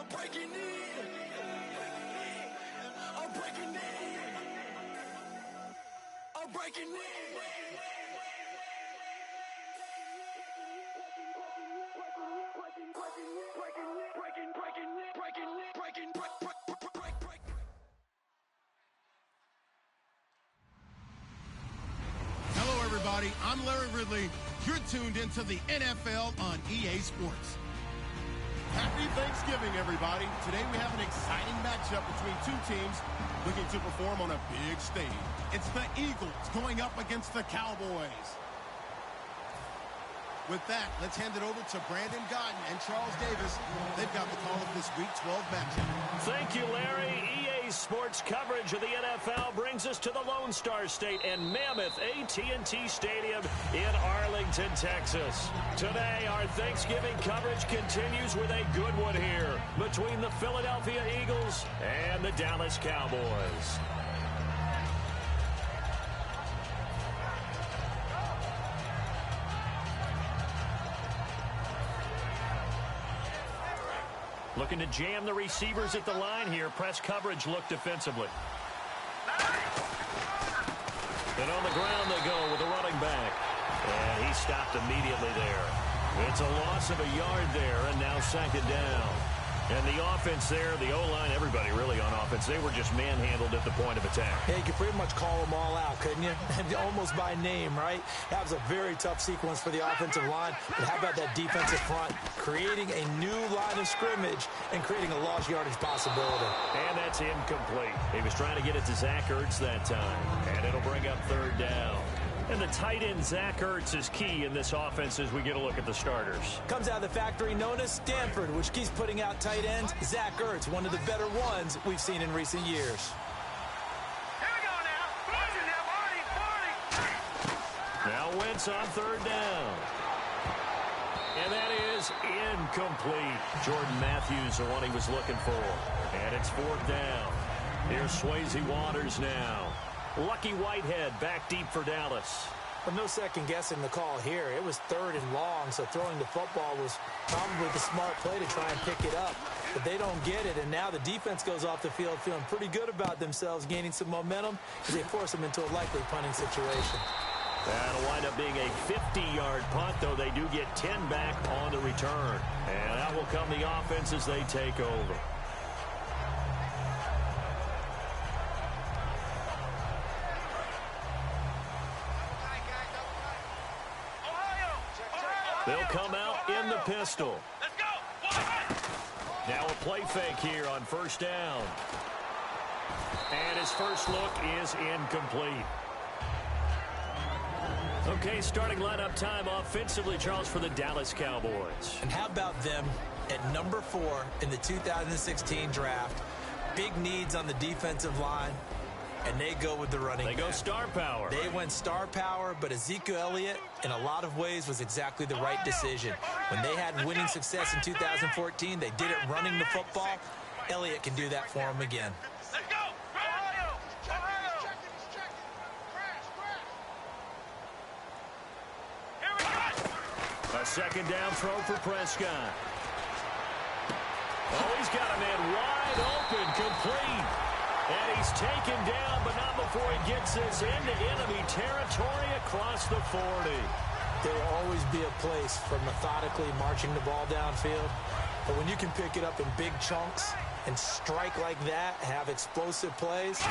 breaking in. I'm breaking in. I'm breaking in. Hello, everybody. I'm Larry Ridley. You're tuned into the NFL on EA Sports. Happy Thanksgiving, everybody. Today we have an exciting matchup between two teams looking to perform on a big stage. It's the Eagles going up against the Cowboys. With that, let's hand it over to Brandon Gaudin and Charles Davis. They've got the call of this Week 12 matchup. Thank you, Larry. EA Sports coverage of the NFL brings us to the Lone Star State and Mammoth AT&T Stadium in Arlington, Texas. Today, our Thanksgiving coverage continues with a good one here between the Philadelphia Eagles and the Dallas Cowboys. Looking to jam the receivers at the line here. Press coverage look defensively. And on the ground they go with the running back. And he stopped immediately there. It's a loss of a yard there, and now second down. And the offense there, the O-line, everybody really on offense, they were just manhandled at the point of attack. Yeah, you could pretty much call them all out, couldn't you? Almost by name, right? That was a very tough sequence for the offensive line. But how about that defensive front? Creating a new line of scrimmage and creating a lost yardage possibility. And that's incomplete. He was trying to get it to Zach Ertz that time. And it'll bring up third down. And the tight end, Zach Ertz, is key in this offense as we get a look at the starters. Comes out of the factory known as Stanford, which keeps putting out tight ends. Zach Ertz, one of the better ones we've seen in recent years. Here we go now. Now Wentz on third down. And that is incomplete. Jordan Matthews, the one he was looking for. And it's fourth down. Here's Swayze Waters now. Lucky Whitehead back deep for Dallas. Well, no second guessing the call here. It was third and long, so throwing the football was probably the smart play to try and pick it up. But they don't get it, and now the defense goes off the field feeling pretty good about themselves, gaining some momentum as they force them into a likely punting situation. That'll wind up being a 50-yard punt, though they do get 10 back on the return. And that will come the offense as they take over. They'll come out in the pistol. Let's go. Now a play fake here on first down. And his first look is incomplete. Okay, starting lineup time offensively, Charles, for the Dallas Cowboys. And how about them at number 4 in the 2016 draft? Big needs on the defensive line. And they go with the running back. They go star power. They went star power, but Ezekiel Elliott, in a lot of ways, was exactly the right decision. When they had winning success in 2014, they did it running the football. Elliott can do that for them again. Let's go. Here we go. A second down throw for Prescott. Oh, he's got a man wide open, complete. And he's taken down, but not before he gets this into enemy territory across the 40. There will always be a place for methodically marching the ball downfield. But when you can pick it up in big chunks and strike like that, have explosive plays,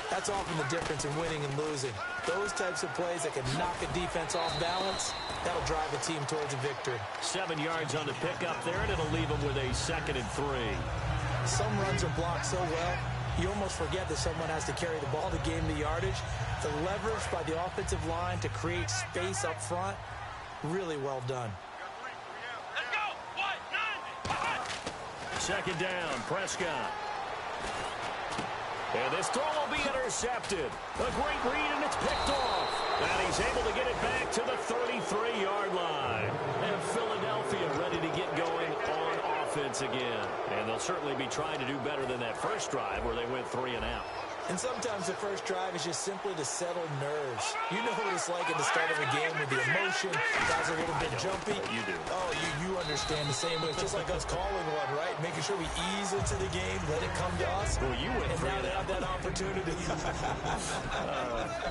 that's often the difference in winning and losing. Those types of plays that can knock a defense off balance, that'll drive a team towards a victory. 7 yards on the pickup there, and it'll leave them with a 2nd and 3. Some runs are blocked so well, you almost forget that someone has to carry the ball to gain the yardage. The leverage by the offensive line to create space up front, really well done. Let's go. 2nd down, Prescott. And this throw will be intercepted. A great read, and it's picked off. And he's able to get it back to the 33-yard line. And Philadelphia ready to get going on offense again. And they'll certainly be trying to do better than that first drive where they went 3 and out. And sometimes the first drive is just simply to settle nerves. You know what it's like at the start of a game with the emotion. Guys are a little bit jumpy. You do. Oh, you understand the same way. It's just like us calling one, right? Making sure we ease into the game, let it come to us. Well, you went and 3 now and they out. have that opportunity.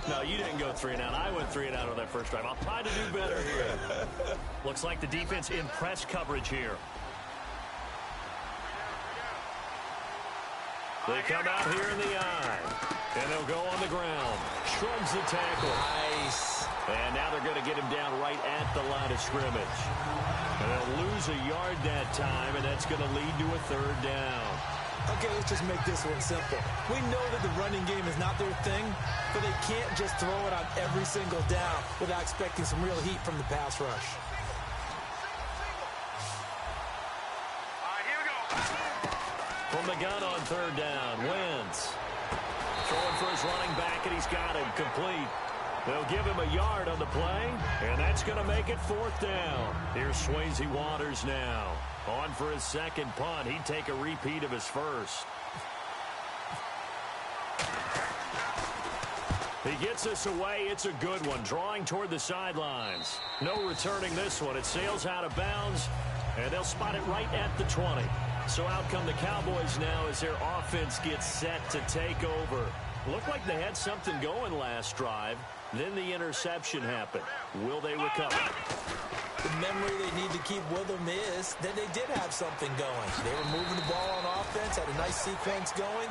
No, you didn't go 3 and out. I went 3 and out on that first drive. I'll try to do better here. Looks like the defense in press coverage here. They come out here in the eye, and they'll go on the ground. Shrugs the tackle. Nice. And now they're going to get him down right at the line of scrimmage. And they'll lose a yard that time, and that's going to lead to a third down. Okay, let's just make this one simple. We know that the running game is not their thing, but they can't just throw it on every single down without expecting some real heat from the pass rush. From the gun on third down, Wentz throwing for his running back, and he's got him complete. They'll give him a yard on the play, and that's going to make it fourth down. Here's Swayze Waters now. On for his second punt. He'd take a repeat of his first. He gets this away. It's a good one. Drawing toward the sidelines. No returning this one. It sails out of bounds, and they'll spot it right at the 20. So out come the Cowboys now as their offense gets set to take over. Looked like they had something going last drive. Then the interception happened. Will they recover? The memory they need to keep with them is that they did have something going. They were moving the ball on offense, had a nice sequence going.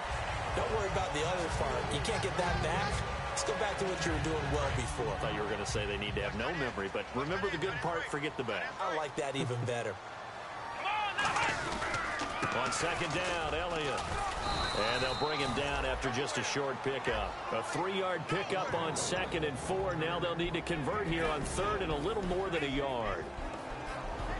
Don't worry about the other part. You can't get that back. Let's go back to what you were doing well before. I thought you were going to say they need to have no memory, but remember the good part, forget the bad. I like that even better. On second down, Elliott. And they'll bring him down after just a short pickup. A 3-yard pickup on 2nd and 4. Now they'll need to convert here on 3rd and a little more than a yard.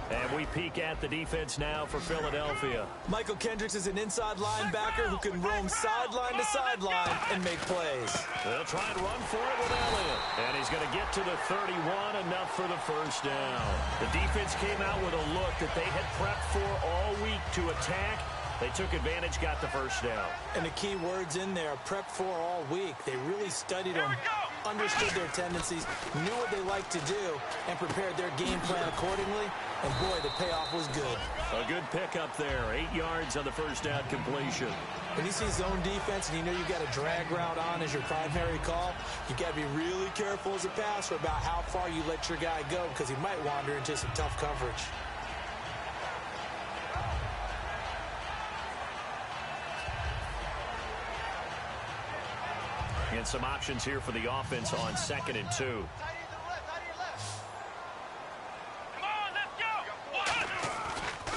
And we peek at the defense now for Philadelphia. Michael Kendricks is an inside linebacker who can roam sideline to sideline and make plays. They'll try and run for it with Elliott. And he's going to get to the 31, enough for the first down. The defense came out with a look that they had prepped for all week to attack. They took advantage, got the first down. And the key words in there, prepped for all week. They really studied them, understood their tendencies, knew what they like to do, and prepared their game plan accordingly. And boy, the payoff was good. A good pickup there. 8 yards on the first down completion. When you see zone defense and you know you've got a drag route on as your primary call, you got to be really careful as a passer about how far you let your guy go because he might wander into some tough coverage. And some options here for the offense on 2nd and 2.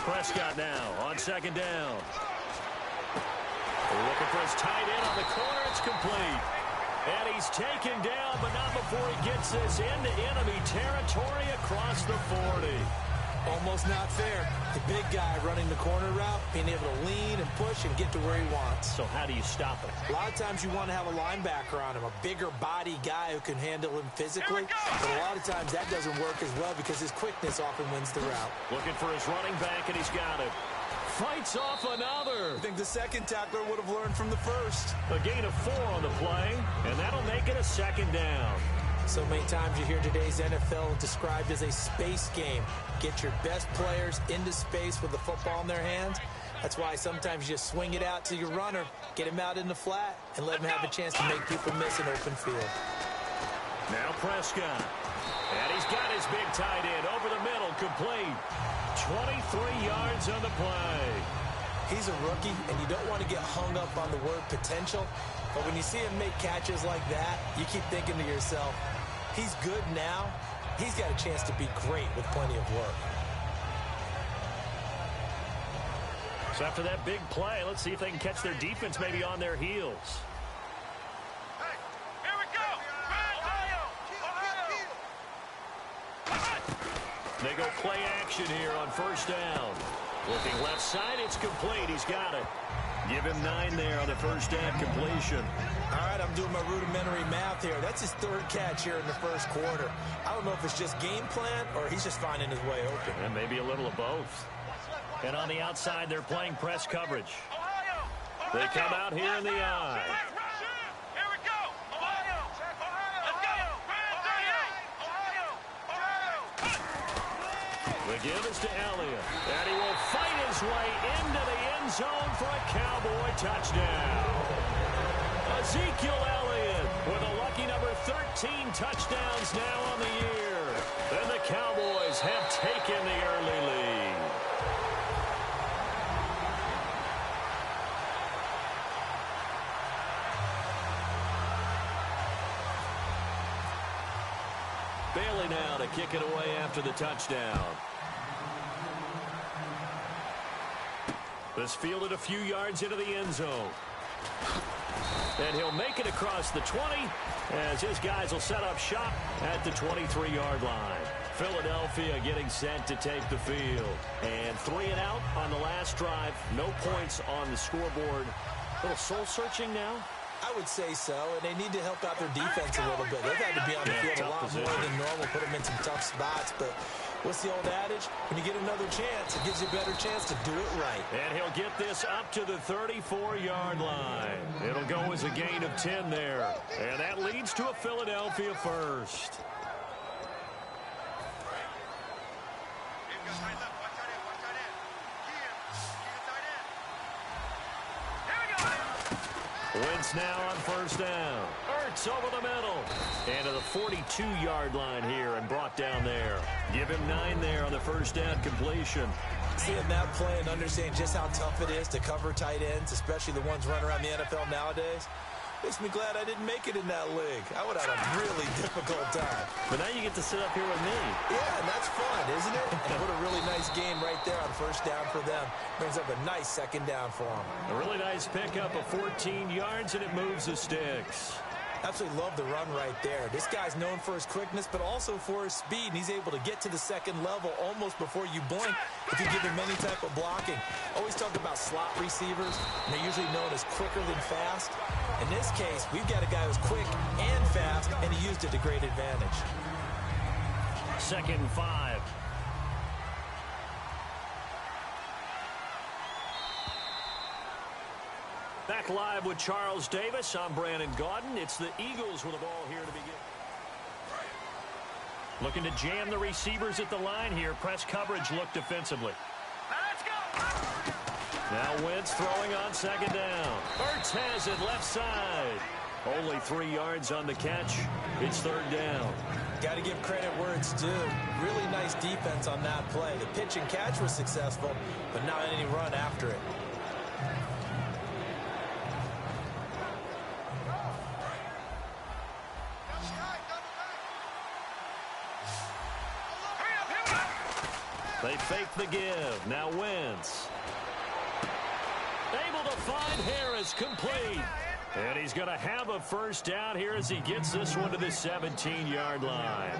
Prescott now on 2nd down. Looking for his tight end on the corner. It's complete. And he's taken down, but not before he gets this into enemy territory across the 40. Almost not fair. The big guy running the corner route, being able to lean and push and get to where he wants. So how do you stop it? A lot of times you want to have a linebacker on him, a bigger body guy who can handle him physically. But a lot of times that doesn't work as well because his quickness often wins the route. Looking for his running back, and he's got it. Fights off another. I think the second tackler would have learned from the first. A gain of 4 on the play, and that'll make it a 2nd down. So many times you hear today's NFL described as a space game. Get your best players into space with the football in their hands. That's why sometimes you just swing it out to your runner, get him out in the flat, and let him have a chance to make people miss an open field. Now Prescott. And he's got his big tight end over the middle, complete. 23 yards on the play. He's a rookie, and you don't want to get hung up on the word potential. But when you see him make catches like that, you keep thinking to yourself, he's good now. He's got a chance to be great with plenty of work. So after that big play, let's see if they can catch their defense maybe on their heels. Hey, here we go. They go play action here on first down. Looking left side, it's complete. He's got it. Give him 9 there on the first down completion. All right, I'm doing my rudimentary math here. That's his 3rd catch here in the first quarter. I don't know if it's just game plan or he's just finding his way open. And maybe a little of both. And on the outside, they're playing press coverage. They come out here in the eye. The give is to Elliott, and he will fight his way into the end zone for a Cowboy touchdown. Ezekiel Elliott with a lucky number 13 touchdowns now on the year. And the Cowboys have taken the early lead. Bailey now to kick it away after the touchdown. This fielded a few yards into the end zone. And he'll make it across the 20 as his guys will set up shop at the 23-yard line. Philadelphia getting set to take the field. And 3 and out on the last drive. No points on the scoreboard. A little soul-searching now. I would say so, and they need to help out their defense a little bit. They've had to be on the field a lot more than normal, put them in some tough spots. But what's the old adage? When you get another chance, it gives you a better chance to do it right. And he'll get this up to the 34-yard line. It'll go as a gain of 10 there. And that leads to a Philadelphia first. Wentz now on first down. Ertz over the middle. And to the 42-yard line here and brought down there. Give him 9 there on the first down completion. Seeing that play and understanding just how tough it is to cover tight ends, especially the ones running around the NFL nowadays, makes me glad I didn't make it in that league. I would have had a really difficult time. But now you get to sit up here with me. Yeah, and that's fun, isn't it? And what a really nice game right there on first down for them. Brings up a nice second down for them. A really nice pickup of 14 yards, and it moves the sticks. Absolutely love the run right there. This guy's known for his quickness, but also for his speed, and he's able to get to the second level almost before you blink if you give him any type of blocking. Always talk about slot receivers, and they're usually known as quicker than fast. In this case, we've got a guy who's quick and fast, and he used it to great advantage. 2nd and 5. Back live with Charles Davis. I'm Brandon Gaudin. It's the Eagles with the ball here to begin. Looking to jam the receivers at the line here. Press coverage look defensively. Let's go! Now Wentz throwing on second down. Ertz has it left side. Only 3 yards on the catch. It's third down. Got to give credit where it's due. Really nice defense on that play. The pitch and catch was successful, but not any run after it. They fake the give. Now Wentz. Able to find Harris complete. And he's going to have a first down here as he gets this one to the 17-yard line.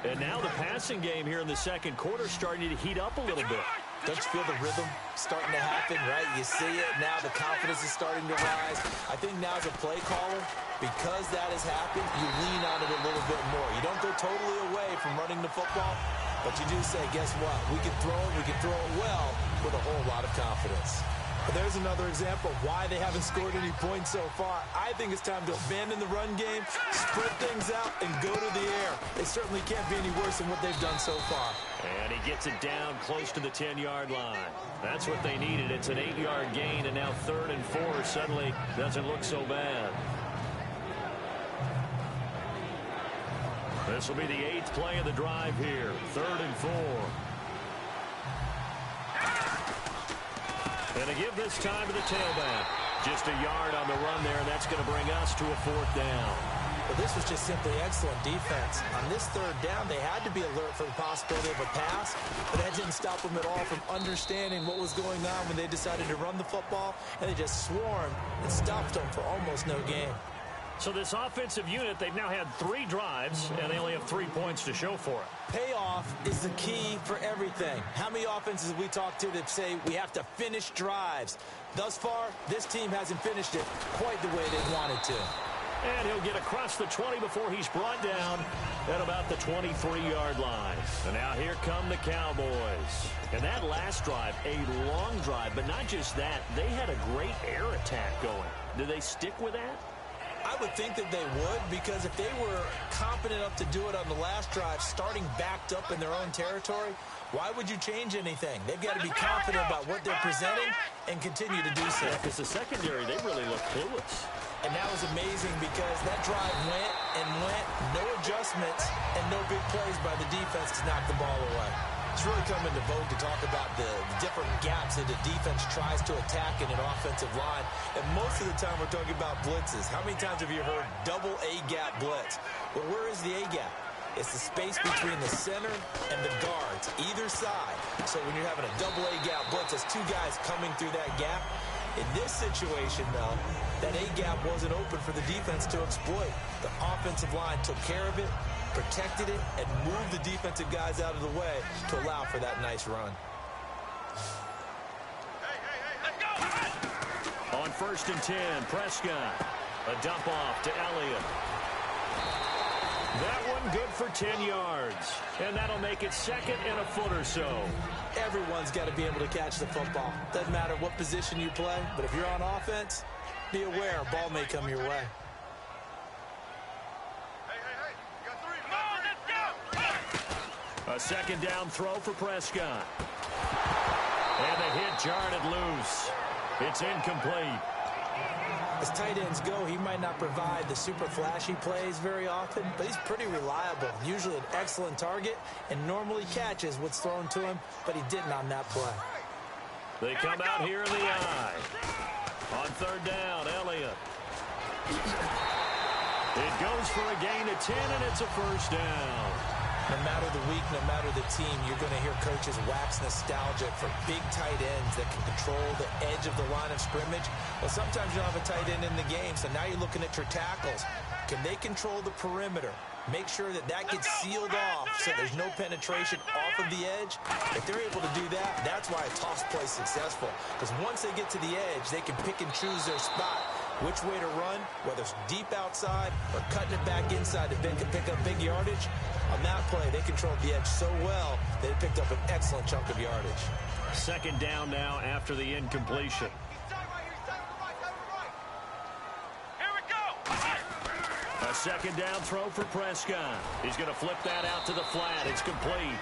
And now the passing game here in the second quarter starting to heat up a little bit. Don't you feel the rhythm starting to happen, right? You see it. Now the confidence is starting to rise. I think now as a play caller, because that has happened, you lean on it a little bit more. You don't go totally away from running the football, but you do say, guess what? We can throw it well with a whole lot of confidence. But there's another example of why they haven't scored any points so far. I think it's time to abandon the run game, spread things out, and go to the air. They certainly can't be any worse than what they've done so far. And he gets it down close to the 10-yard line. That's what they needed. It's an 8-yard gain, and now 3rd and 4 suddenly doesn't look so bad. This will be the 8th play of the drive here. 3rd and 4. And to give this time to the tailback. Just a yard on the run there, and that's going to bring us to a 4th down. Well, this was just simply excellent defense. On this 3rd down, they had to be alert for the possibility of a pass, but that didn't stop them at all from understanding what was going on when they decided to run the football, and they just swarmed and stopped them for almost no gain. So this offensive unit, they've now had 3 drives, and they only have 3 points to show for it. Payoff is the key for everything. How many offenses have we talked to that say we have to finish drives? Thus far, this team hasn't finished it quite the way they wanted to. And he'll get across the 20 before he's brought down at about the 23-yard line. And now here come the Cowboys. And that last drive, a long drive, but not just that. They had a great air attack going. Do they stick with that? I would think that they would, because if they were competent enough to do it on the last drive, starting backed up in their own territory, why would you change anything? They've got to be confident about what they're presenting and continue to do so. Yeah, because the secondary, they really look clueless. And that was amazing because that drive went and went, no adjustments, and no big plays by the defense to knock the ball away. It's really come into vogue to talk about the different gaps that the defense tries to attack in an offensive line. And most of the time we're talking about blitzes. How many times have you heard double A-gap blitz? Well, where is the A-gap? It's the space between the center and the guards, either side. So when you're having a double A-gap blitz, there's two guys coming through that gap. In this situation, though, that A-gap wasn't open for the defense to exploit. The offensive line took care of it, protected it, and moved the defensive guys out of the way to allow for that nice run. On 1st and 10, Prescott. A dump off to Elliott. That one good for 10 yards. And that'll make it 2nd and a foot or so. Everyone's got to be able to catch the football. Doesn't matter what position you play, but if you're on offense, be aware a ball may come your way. A 2nd down throw for Prescott. And the hit jarred it loose. It's incomplete. As tight ends go, he might not provide the super flashy plays very often, but he's pretty reliable. Usually an excellent target and normally catches what's thrown to him, but he didn't on that play. They come out here in the eye. On 3rd down, Elliott. It goes for a gain of 10, and it's a 1st down. No matter the week, no matter the team, you're going to hear coaches wax nostalgic for big tight ends that can control the edge of the line of scrimmage. Well, sometimes you don't have a tight end in the game, so now you're looking at your tackles. Can they control the perimeter? Make sure that that gets sealed off so there's no penetration off of the edge. If they're able to do that, that's why a toss play is successful. Because once they get to the edge, they can pick and choose their spot, which way to run, whether it's deep outside or cutting it back inside to pick up big yardage. On that play, they controlled the edge so well that it picked up an excellent chunk of yardage. 2nd down now after the incompletion. A 2nd down throw for Prescott. He's going to flip that out to the flat. It's complete.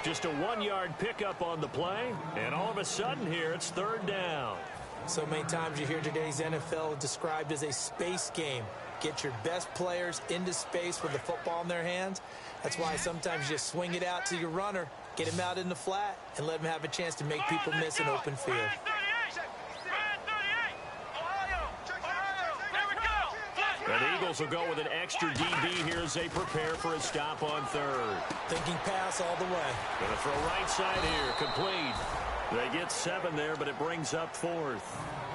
Just a 1-yard pickup on the play, and all of a sudden here it's 3rd down. So many times you hear today's NFL described as a space game. Get your best players into space with the football in their hands. That's why sometimes you just swing it out to your runner, get him out in the flat, and let him have a chance to make people miss an open field. And the Eagles will go with an extra DB here as they prepare for a stop on 3rd. Thinking pass all the way. Going to throw right side here, complete. They get 7 there, but it brings up 4th.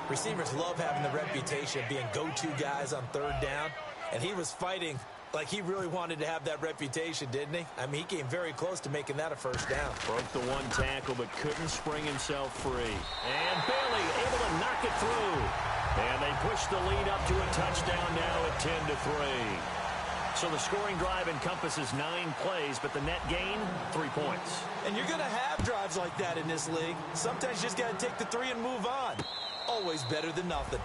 Receivers love having the reputation of being go-to guys on 3rd down, and he was fighting like he really wanted to have that reputation, didn't he? I mean, he came very close to making that a 1st down. Broke the 1 tackle, but couldn't spring himself free. And Bailey able to knock it through. And they push the lead up to a touchdown now at 10-3. So the scoring drive encompasses 9 plays, but the net gain, 3 points. And you're going to have drives like that in this league. Sometimes you just got to take the 3 and move on. Always better than nothing.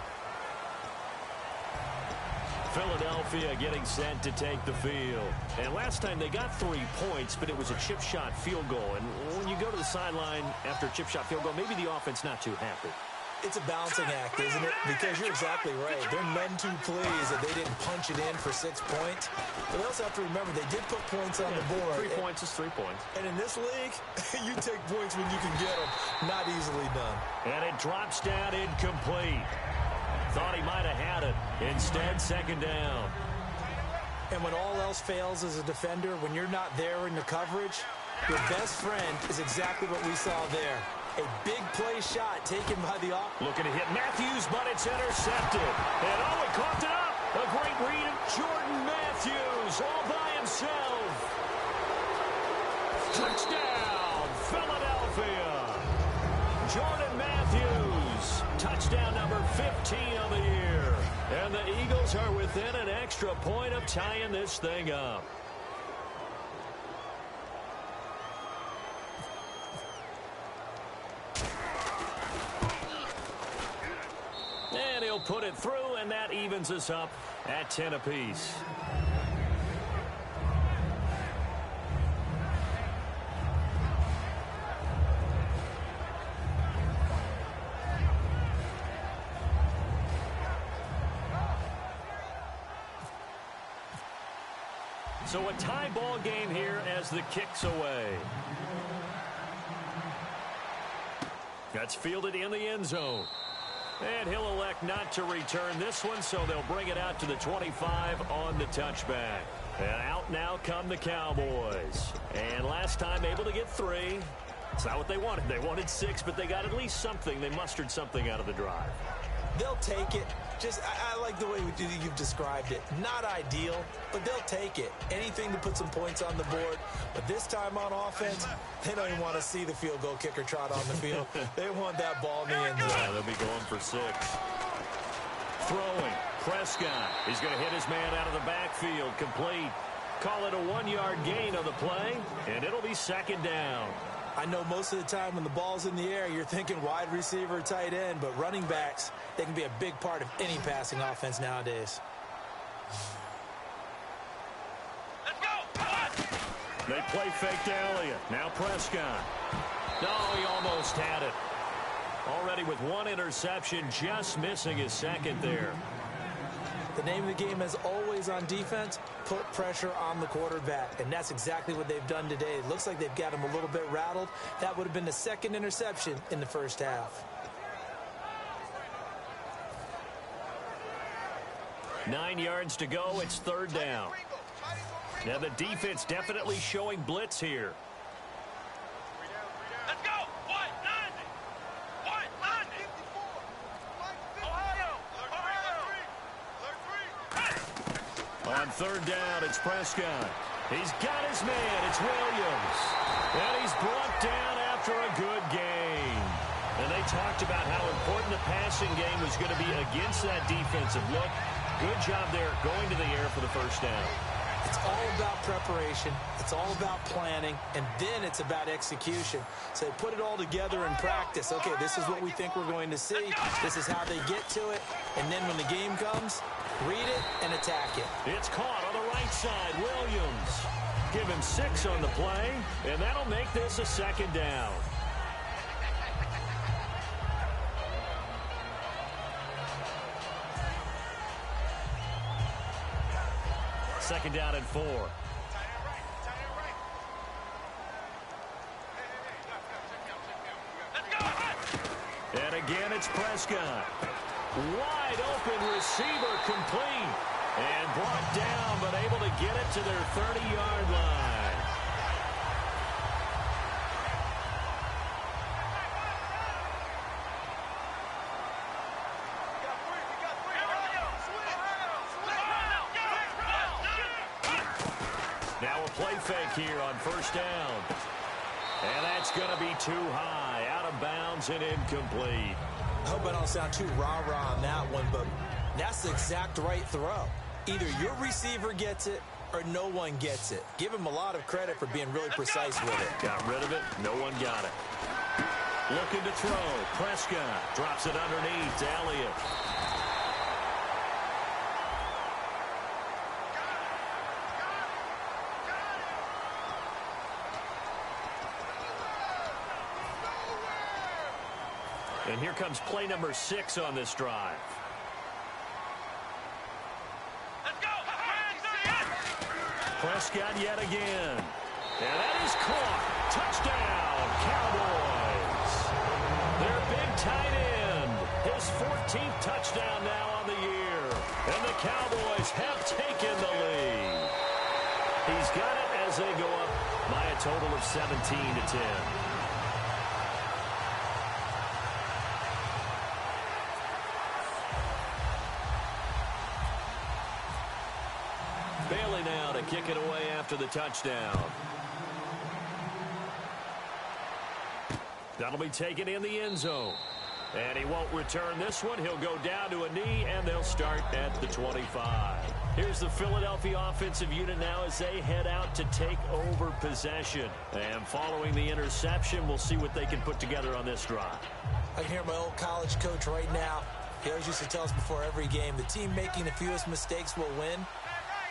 Philadelphia getting set to take the field. And last time they got 3 points, but it was a chip shot field goal. And when you go to the sideline after a chip shot field goal, maybe the offense not too happy. It's a balancing act, isn't it? Because you're exactly right. They're none too pleased that they didn't punch it in for 6 points. But they also have to remember they did put points on the board. 3 points is 3 points. And in this league, you take points when you can get them. Not easily done. And it drops down incomplete. Thought he might have had it. Instead, 2nd down. And when all else fails as a defender, when you're not there in the coverage, your best friend is exactly what we saw there. A big play shot taken by the offense. Looking to hit Matthews, but it's intercepted. And oh, he coughed it up. A great read of Jordan Matthews all by himself. Touchdown, Philadelphia. Jordan Matthews, touchdown number 15 of the year. And the Eagles are within an extra point of tying this thing up. And he'll put it through, and that evens us up at 10 apiece. So a tie ball game here as the kick's away. That's fielded in the end zone. And he'll elect not to return this one, so they'll bring it out to the 25 on the touchback. And out now come the Cowboys. And last time able to get 3. It's not what they wanted. They wanted 6, but they got at least something. They mustered something out of the drive. They'll take it. I like the way you've described it. Not ideal, but they'll take it. Anything to put some points on the board. But this time on offense, they don't even want to see the field goal kicker trot on the field. They want that ball in the end zone. Yeah, they'll be going for 6. Throwing. Prescott. He's going to hit his man out of the backfield. Complete. Call it a 1-yard gain on the play, and it'll be 2nd down. I know most of the time when the ball's in the air, you're thinking wide receiver, tight end, but running backs, they can be a big part of any passing offense nowadays. Let's go. They play fake to Elliott. Now Prescott. No, he almost had it. Already with 1 interception, just missing his 2nd there. The name of the game is always on defense, put pressure on the quarterback. And that's exactly what they've done today. It looks like they've got him a little bit rattled. That would have been the 2nd interception in the first half. 9 yards to go. It's 3rd down. Now the defense definitely showing blitz here. Let's go. What? 90. Ohio. On 3rd down, it's Prescott. He's got his man. It's Williams. And he's brought down after a good game. And they talked about how important the passing game was going to be against that defensive look. Good job there going to the air for the 1st down. It's all about preparation. It's all about planning. And then it's about execution. So they put it all together in practice. Okay, this is what we think we're going to see. This is how they get to it. And then when the game comes, read it and attack it. It's caught on the right side. Williams. Give him 6 on the play. And that'll make this a 2nd down. Second down and 4. And again, it's Prescott. Wide open receiver, complete. And brought down, but able to get it to their 30-yard line. Now a play fake here on 1st down. And that's going to be too high, out of bounds and incomplete. I hope I don't sound too rah-rah on that one, but that's the exact right throw. Either your receiver gets it or no one gets it. Give him a lot of credit for being really precise with it. Got rid of it. No one got it. Looking to throw. Prescott drops it underneath to Elliott. And here comes play number 6 on this drive. Let's go. Prescott yet again. And that is caught. Touchdown, Cowboys. Their big tight end. His 14th touchdown now on the year. And the Cowboys have taken the lead. He's got it as they go up by a total of 17-10. Bailey now to kick it away after the touchdown. That'll be taken in the end zone. And he won't return this one. He'll go down to a knee, and they'll start at the 25. Here's the Philadelphia offensive unit now as they head out to take over possession. And following the interception, we'll see what they can put together on this drive. I can hear my old college coach right now He always used to tell us before every game, the team making the fewest mistakes will win.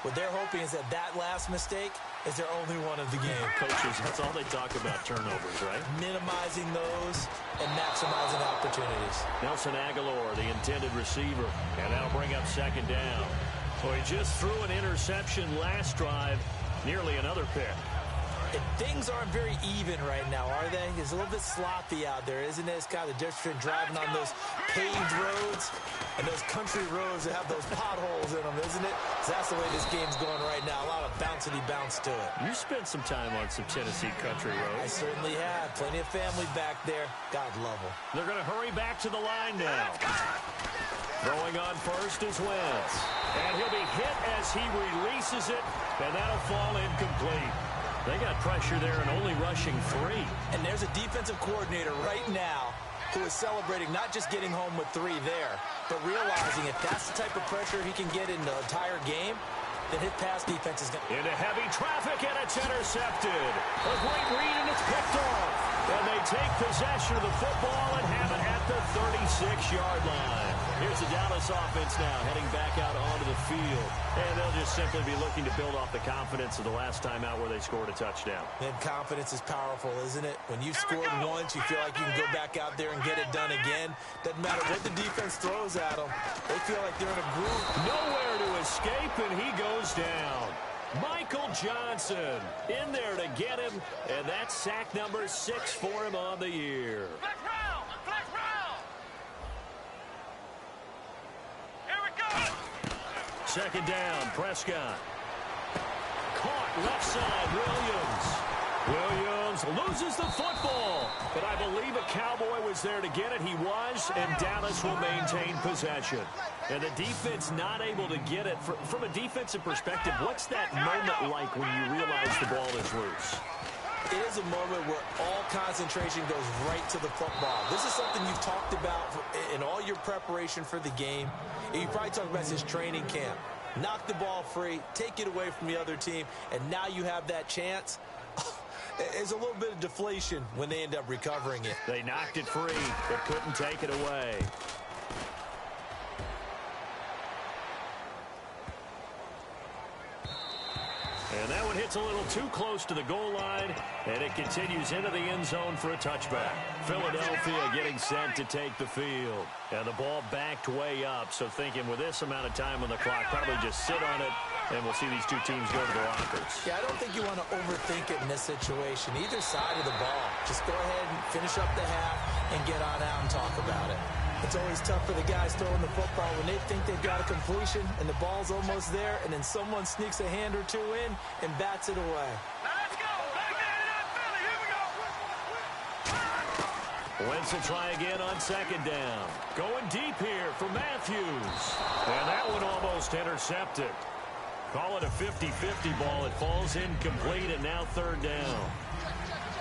What they're hoping is that last mistake is their only one of the game. Coaches, that's all they talk about, turnovers, right? Minimizing those and maximizing opportunities. Nelson Aguilar, the intended receiver, and that'll bring up second down. So he just threw an interception last drive, nearly another pick. And things aren't very even right now, are they? It's a little bit sloppy out there, isn't it? It's kind of different between driving on those paved roads and those country roads that have those potholes in them, isn't it? So that's the way this game's going right now. A lot of bouncy bounce to it. You spent some time on some Tennessee country roads. I certainly have. Plenty of family back there. God love them. They're going to hurry back to the line now. Throwing on first is Wentz. And he'll be hit as he releases it, and that'll fall incomplete. They got pressure there and only rushing 3. And there's a defensive coordinator right now who is celebrating not just getting home with 3 there, but realizing if that's the type of pressure he can get in the entire game, then his pass defense is going to... Into heavy traffic, and it's intercepted. A great read, and it's picked off. And they take possession of the football and have it at the 36-yard line. Here's the Dallas offense now heading back out onto the field. And they'll just simply be looking to build off the confidence of the last time out where they scored a touchdown. And confidence is powerful, isn't it? When you've scored once, you feel like you can go back out there and get it done again. Doesn't matter what the defense throws at them. They feel like they're in a groove. Nowhere to escape, and he goes down. Michael Johnson in there to get him, and that's sack number 6 for him on the year. Flex round! Flex round! Here we go! Second down, Prescott. Caught left side, Williams loses the football, but I believe a Cowboy was there to get it. He was, and Dallas will maintain possession. And the defense not able to get it. From a defensive perspective, what's that moment like when you realize the ball is loose? It is a moment where all concentration goes right to the football. This is something you've talked about in all your preparation for the game. And you probably talked about since training camp. Knock the ball free, take it away from the other team, and now you have that chance. There's a little bit of deflation when they end up recovering it. They knocked it free, but couldn't take it away. And that one hits a little too close to the goal line, and it continues into the end zone for a touchback. Philadelphia getting set to take the field. And the ball backed way up, so thinking with this amount of time on the clock, probably just sit on it, and we'll see these two teams go to the lockers. Yeah, I don't think you want to overthink it in this situation. Either side of the ball. Just go ahead and finish up the half and get on out and talk about it. It's always tough for the guys throwing the football when they think they've got a completion and the ball's almost there, and then someone sneaks a hand or two in and bats it away. Let's go! Back in Philly! Here we go! Wentz will try again on second down. Going deep here for Matthews. And that one almost intercepted. Call it a 50-50 ball. It falls incomplete, and now third down.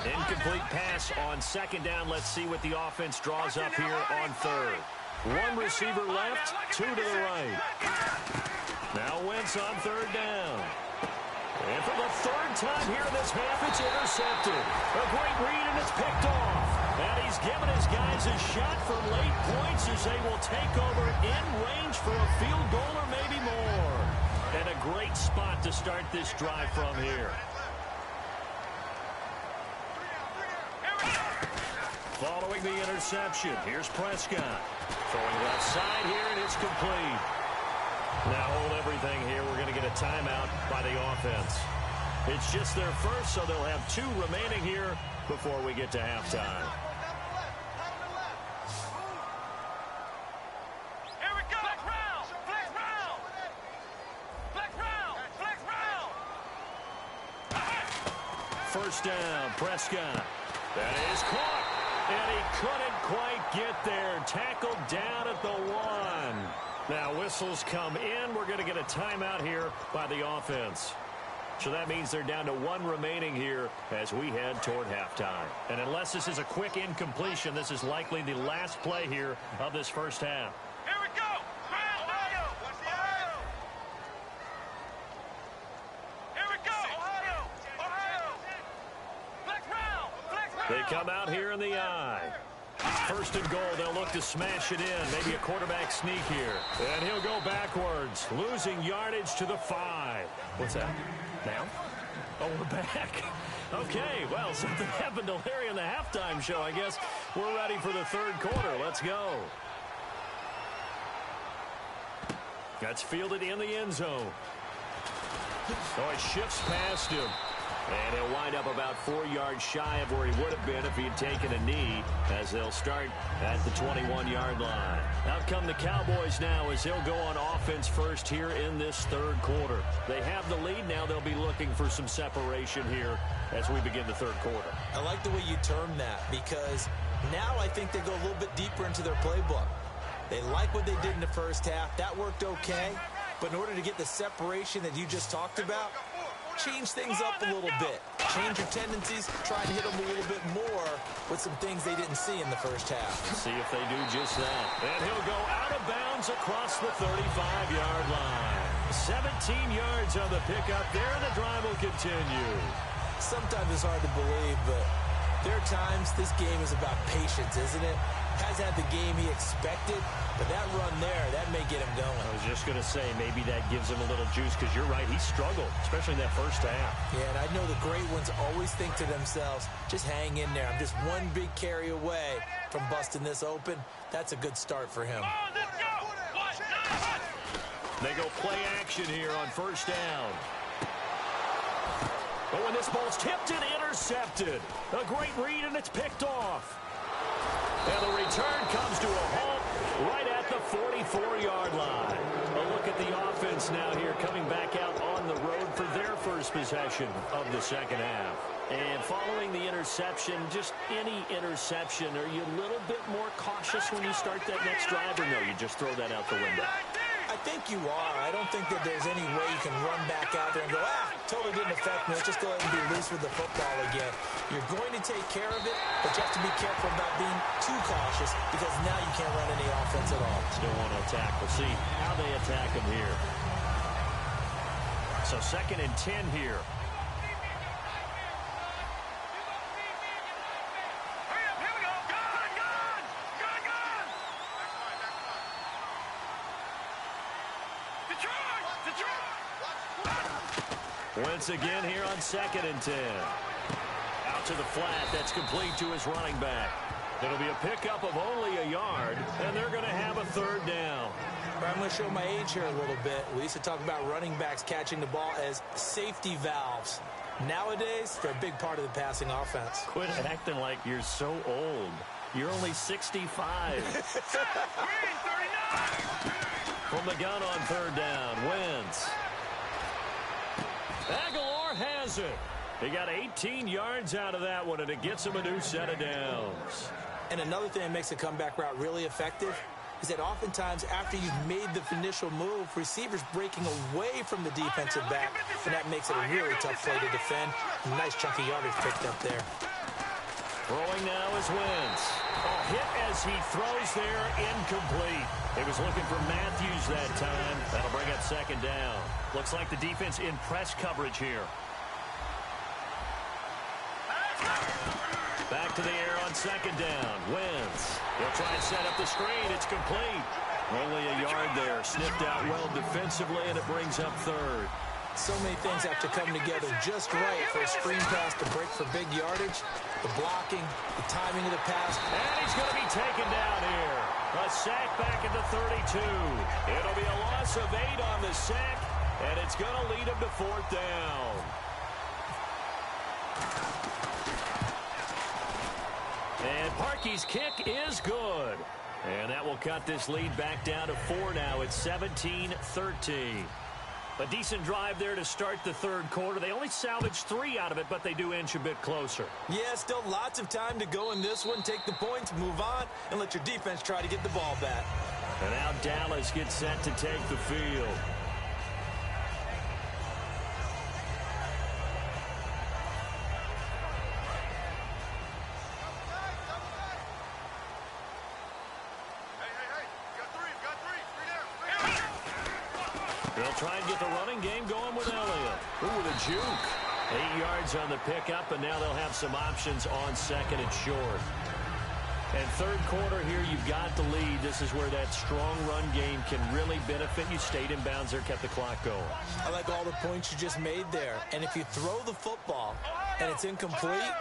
Incomplete pass on second down. Let's see what the offense draws up here on third. One receiver left, 2 to the right. Now Wentz on third down. And for the third time here in this half, it's intercepted. A great read, and it's picked off. And he's given his guys a shot for late points as they will take over in range for a field goal or maybe more. And a great spot to start this drive from here. Following the interception, here's Prescott. Throwing left side here, and it's complete. Now hold everything here. We're going to get a timeout by the offense. It's just their first, so they'll have 2 remaining here before we get to halftime. Here we go! Flex round! Flex round! Flex round! Flex round! First down, Prescott. That is caught. And he couldn't quite get there. Tackled down at the 1. Now whistles come in. We're going to get a timeout here by the offense. So that means they're down to 1 remaining here as we head toward halftime. And unless this is a quick incompletion, this is likely the last play here of this first half. Here we go! Ohio! Watch the Ohio! Here we go! Ohio! Ohio! Flex round! Flex round! They come out here in the I. First and goal, they'll look to smash it in. Maybe a quarterback sneak here. And he'll go backwards, losing yardage to the 5. What's that? Now? Oh, we're back. Okay, well, something happened to Larry in the halftime show. I guess we're ready for the third quarter. Let's go. That's fielded in the end zone. Oh, it shifts past him. And he'll wind up about 4 yards shy of where he would have been if he had taken a knee, as they'll start at the 21-yard line. Out come the Cowboys now as they'll go on offense first here in this third quarter. They have the lead now. They'll be looking for some separation here as we begin the third quarter. I like the way you term that, because now I think they go a little bit deeper into their playbook. They like what they did in the first half. That worked okay. But in order to get the separation that you just talked about, change things up a little bit. Change your tendencies. Try and hit them a little bit more with some things they didn't see in the first half. See if they do just that. And he'll go out of bounds across the 35-yard line. 17 yards on the pickup there, and the drive will continue. Sometimes it's hard to believe, but there are times this game is about patience, isn't it? Has had the game he expected, but that run there, that may get him going. I was just going to say, maybe that gives him a little juice, because you're right, he struggled, especially in that first half. Yeah, and I know the great ones always think to themselves, just hang in there. I'm just one big carry away from busting this open. That's a good start for him. They go play action here on first down. But when this ball's tipped and intercepted, a great read, and it's picked off. And the return comes to a halt right at the 44-yard line. A look at the offense now here, coming back out on the road for their first possession of the second half. And following the interception, just any interception, are you a little bit more cautious when you start that next drive, or no, you just throw that out the window? I think you are. I don't think that there's any way you can run back out there and go, totally didn't affect me. Let's just go ahead and be loose with the football again. You're going to take care of it, but you have to be careful about being too cautious, because now you can't run any offense at all. Still want to attack. We'll see how they attack him here. So 2nd and 10 here. Once again here on 2nd and 10. Out to the flat. That's complete to his running back. It'll be a pickup of only a yard, and they're going to have a third down. I'm going to show my age here a little bit. We used to talk about running backs catching the ball as safety valves. Nowadays, they're a big part of the passing offense. Quit acting like you're so old. You're only 65. From the gun on third down, Wentz. Aguilar has it. He got 18 yards out of that one, and it gets him a new set of downs. And another thing that makes a comeback route really effective is that oftentimes after you've made the initial move, receivers breaking away from the defensive back, and that makes it a really tough play to defend. A nice chunky yardage picked up there. Throwing now is Wentz. A hit as he throws there, incomplete. He was looking for Matthews that time. That'll bring up 2nd down. Looks like the defense in press coverage here. Back to the air on 2nd down. Wentz. He'll try and set up the screen. It's complete. Only a yard there. Snipped out well defensively, and it brings up 3rd. So many things have to come together just right for a screen pass to break for big yardage. The blocking, the timing of the pass. And he's going to be taken down here. A sack back at the 32. It'll be a loss of 8 on the sack, and it's going to lead him to 4th down. And Parkey's kick is good. And that will cut this lead back down to 4 now. It's 17-13. A decent drive there to start the third quarter. They only salvaged 3 out of it, but they do inch a bit closer. Yeah, still lots of time to go in this one. Take the points, move on, and let your defense try to get the ball back. And now Dallas gets set to take the field. They'll try and get the running game going with Elliott. Ooh, the juke. 8 yards on the pickup, and now they'll have some options on 2nd and short. And third quarter here, you've got the lead. This is where that strong run game can really benefit you. Stayed in bounds there, kept the clock going. I like all the points you just made there. And if you throw the football and it's incomplete,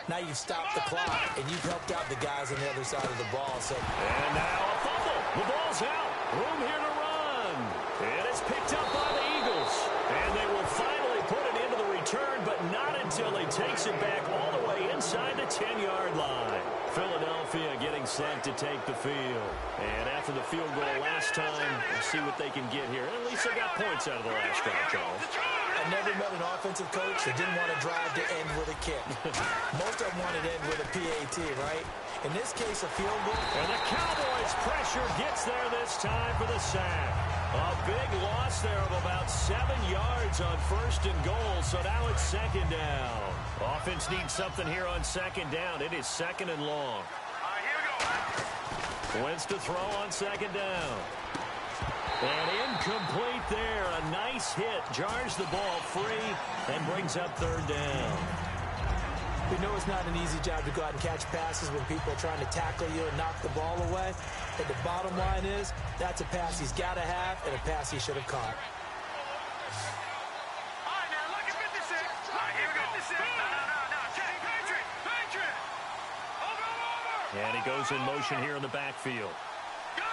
now you've stopped the clock and you've helped out the guys on the other side of the ball. And now a fumble. The ball's out. Room here to run. And it's picked up by the Eagles. And they will finally put it into the return, but not until he takes it back all the way inside the 10-yard line. Philadelphia getting set to take the field. And after the field goal last time, we'll see what they can get here. At least they got points out of the last drive, Charles. I never met an offensive coach that didn't want to drive to end with a kick. Most of them wanted to end with a PAT, right? In this case, a field goal. And the Cowboys' pressure gets there this time for the sack. A big loss there of about 7 yards on first and goal, so now it's second down. Offense needs something here on second down. It is second and long. Wentz to throw on second down. And incomplete there. A nice hit. Jars the ball free and brings up third down. We know it's not an easy job to go out and catch passes when people are trying to tackle you and knock the ball away. But the bottom line is, that's a pass he's got to have and a pass he should have caught. All right, now look at 56. All right, here we go. No. Patriot. Over. And he goes in motion here in the backfield. Gun.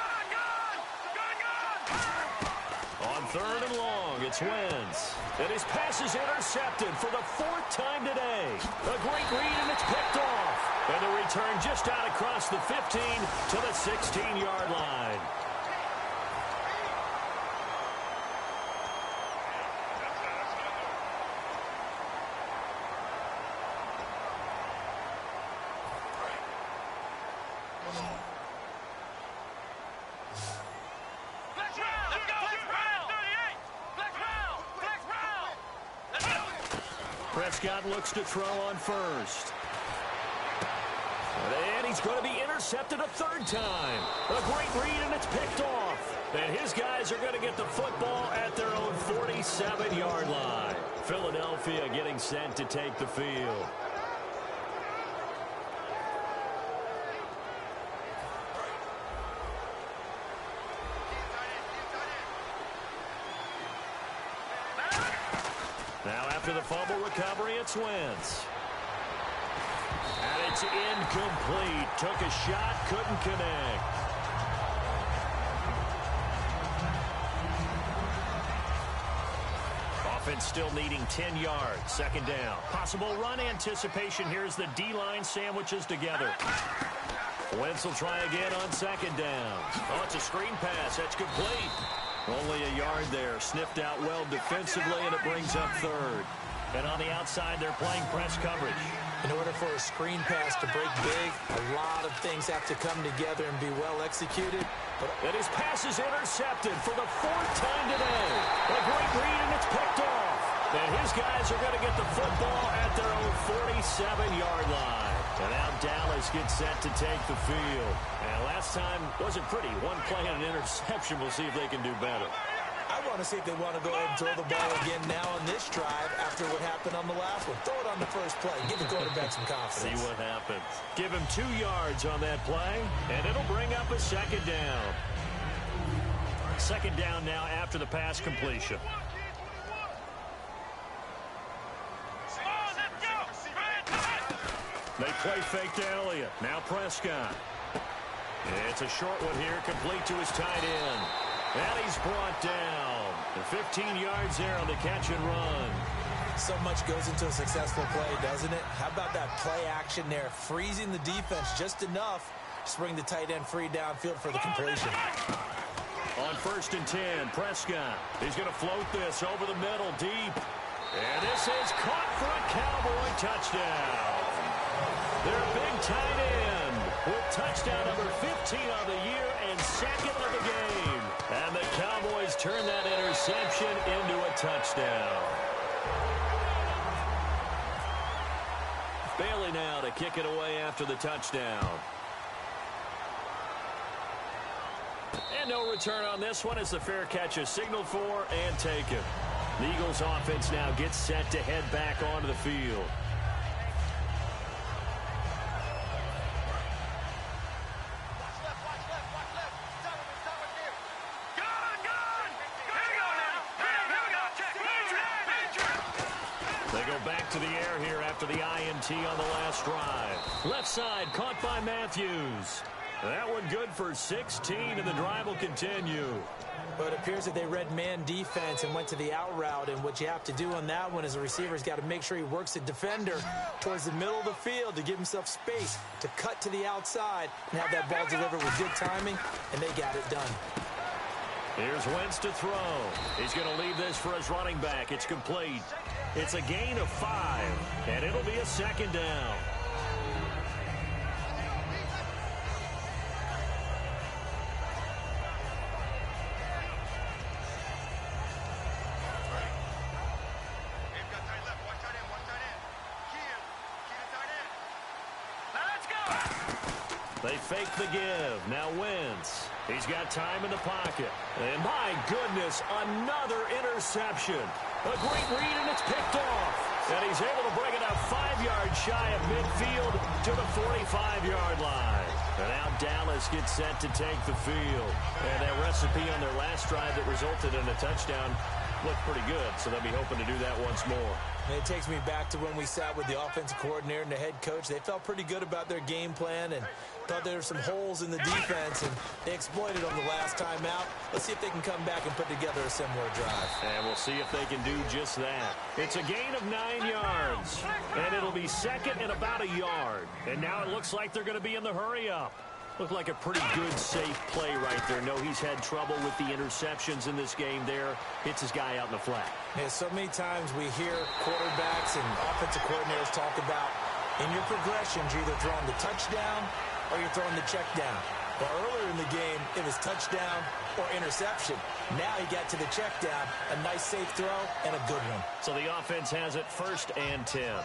On third and long, it's Wentz. And his pass is intercepted for the 4th time today. A great read, and it's picked off. And the return just out across the 15 to the 16-yard line. Prescott looks to throw on first. And he's going to be intercepted a third time. A great read, and it's picked off. And his guys are going to get the football at their own 47-yard line. Philadelphia getting set to take the field. Now after the fumble recovery, it's Wentz. And it's incomplete. Took a shot, couldn't connect. Offense still needing 10 yards. Second down. Possible run anticipation. Here's the D-line sandwiches together. Wentz will try again on second down. Oh, it's a screen pass. That's complete. Only a yard there. Sniffed out well defensively, and it brings up third. And on the outside, they're playing press coverage. In order for a screen pass to break big, a lot of things have to come together and be well executed. And his pass is intercepted for the 4th time today. A great read, and it's picked off. And his guys are going to get the football at their own 47-yard line. And now Dallas gets set to take the field. And last time wasn't pretty. One play and an interception. We'll see if they can do better. I want to see if they want to go ahead and throw the ball again now on this drive after what happened on the last one. Throw it on the first play. Give the quarterback some confidence. See what happens. Give him 2 yards on that play, and it'll bring up a second down. Second down now after the pass completion. They play fake to Elliott. Now Prescott. It's a short one here, complete to his tight end. And he's brought down. And 15 yards there on the catch and run. So much goes into a successful play, doesn't it? How about that play action there? Freezing the defense just enough to bring the tight end free downfield for the completion. On 1st and 10, Prescott. He's going to float this over the middle, deep. And this is caught for a Cowboy touchdown. Their big tight end with touchdown number 15 of the year and second of the game. And the Cowboys turn that interception into a touchdown. Bailey now to kick it away after the touchdown. And no return on this one as the fair catch is signaled for and taken. The Eagles offense now gets set to head back onto the field. They go back to the air here after the INT on the last drive. Left side caught by Matthews. That one good for 16, and the drive will continue. But it appears that they read man defense and went to the out route, and what you have to do on that one is the receiver's got to make sure he works the defender towards the middle of the field to give himself space to cut to the outside and have that ball delivered with good timing, and they got it done. Here's Wentz to throw. He's going to leave this for his running back. It's complete. It's a gain of 5, and it'll be a second down. They fake the give. Now Wentz. He's got time in the pocket. And my goodness, another interception. A great read, and it's picked off. And he's able to bring it out 5 yards shy of midfield to the 45-yard line. And now Dallas gets set to take the field. And that recipe on their last drive that resulted in a touchdown looked pretty good, so they'll be hoping to do that once more. And it takes me back to when we sat with the offensive coordinator and the head coach. They felt pretty good about their game plan and thought there were some holes in the defense, and they exploited them the last time out. Let's see if they can come back and put together a similar drive. And we'll see if they can do just that. It's a gain of 9 yards, and it'll be second and about a yard. And now it looks like they're going to be in the hurry-up. Looked like a pretty good, safe play right there. No, he's had trouble with the interceptions in this game there. Hits his guy out in the flat. Yeah, so many times we hear quarterbacks and offensive coordinators talk about in your progressions, you're either throwing the touchdown or you're throwing the check down. Well, earlier in the game, it was touchdown or interception. Now he got to the check down, a nice safe throw, and a good one. So the offense has it 1st and 10.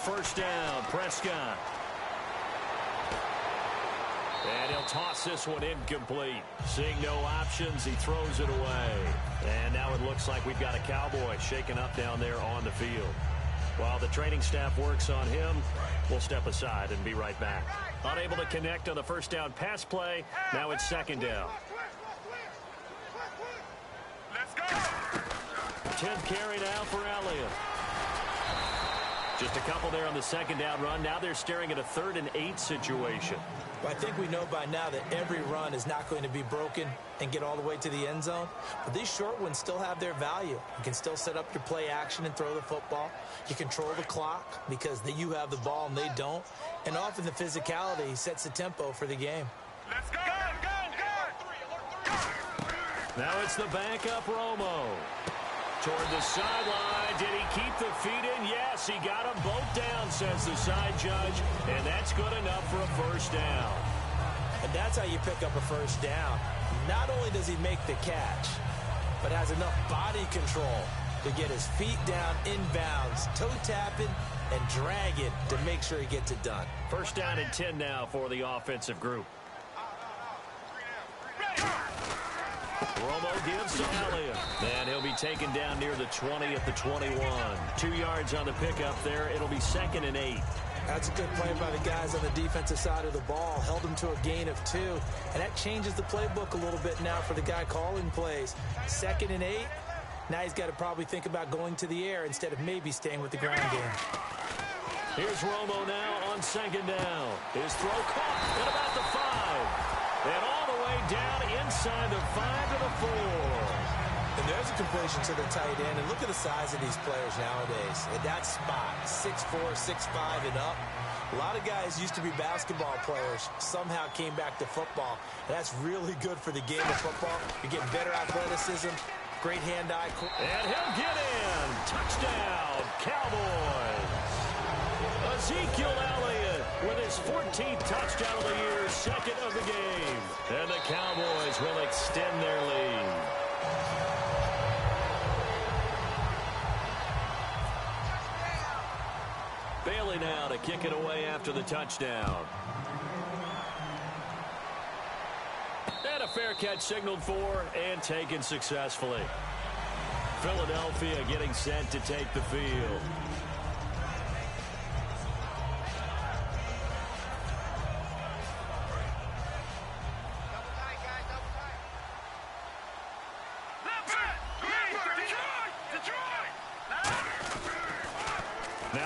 First down, Prescott. And he'll toss this one incomplete. Seeing no options, he throws it away. And now it looks like we've got a Cowboy shaken up down there on the field. While the training staff works on him, we'll step aside and be right back. Unable to connect on the first down pass play. Now it's second down. Let's go. 10th carry now for Elliott. Just a couple there on the second down run. Now they're staring at a 3rd and 8 situation. Well, I think we know by now that every run is not going to be broken and get all the way to the end zone. But these short ones still have their value. You can still set up your play action and throw the football. You control the clock because you have the ball and they don't. And often the physicality sets the tempo for the game. Let's go. Now it's the backup Romo. Toward the sideline. Did he keep the feet in? Yes, he got them both down, says the side judge. And that's good enough for a first down. And that's how you pick up a first down. Not only does he make the catch, but has enough body control to get his feet down inbounds, toe tapping, and dragging to make sure he gets it done. First down and 10 now for the offensive group. Romo gives to Elliott. And he'll be taken down near the 20 at the 21. 2 yards on the pickup there. It'll be 2nd and 8. That's a good play by the guys on the defensive side of the ball. Held him to a gain of 2. And that changes the playbook a little bit now for the guy calling plays. 2nd and 8. Now he's got to probably think about going to the air instead of maybe staying with the ground game. Here's Romo now on 2nd down. His throw caught at about the 5. And all the way down inside the 5 to the 4. And there's a completion to the tight end. And look at the size of these players nowadays. At that spot, 6'4", 6'5", and up. A lot of guys used to be basketball players, somehow came back to football. And that's really good for the game of football. You're getting better athleticism, great hand-eye. And he'll get in. Touchdown, Cowboys. Ezekiel Elliott with his 14th touchdown of the year, 2nd of the game. And the Cowboys will extend their lead. Bailey now to kick it away after the touchdown. And a fair catch signaled for and taken successfully. Philadelphia getting set to take the field.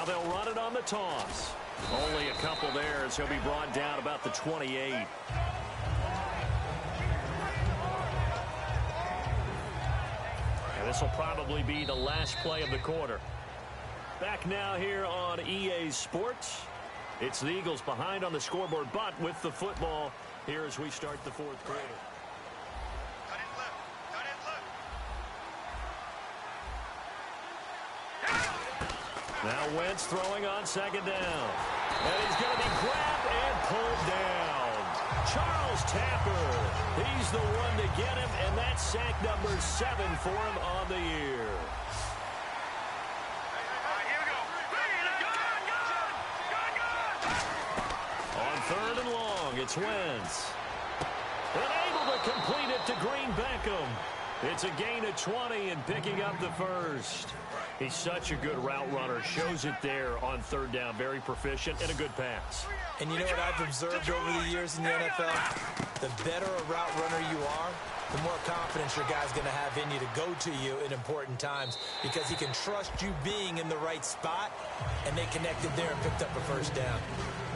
they'll run it on the toss. Only a couple there as he'll be brought down about the 28. And this will probably be the last play of the quarter. Back now here on EA Sports. It's the Eagles behind on the scoreboard, but with the football here as we start the fourth quarter. Now Wentz throwing on second down. And he's going to be grabbed and pulled down. Charles Tapper. He's the one to get him, and that's sack number 7 for him on the year. On third and long, it's Wentz. And able to complete it to Green Beckham. It's a gain of 20 and picking up the first. He's such a good route runner. Shows it there on third down. Very proficient and a good pass. And you know what I've observed over the years in the NFL? The better a route runner you are, the more confidence your guy's going to have in you to go to you in important times because he can trust you being in the right spot, and they connected there and picked up a first down.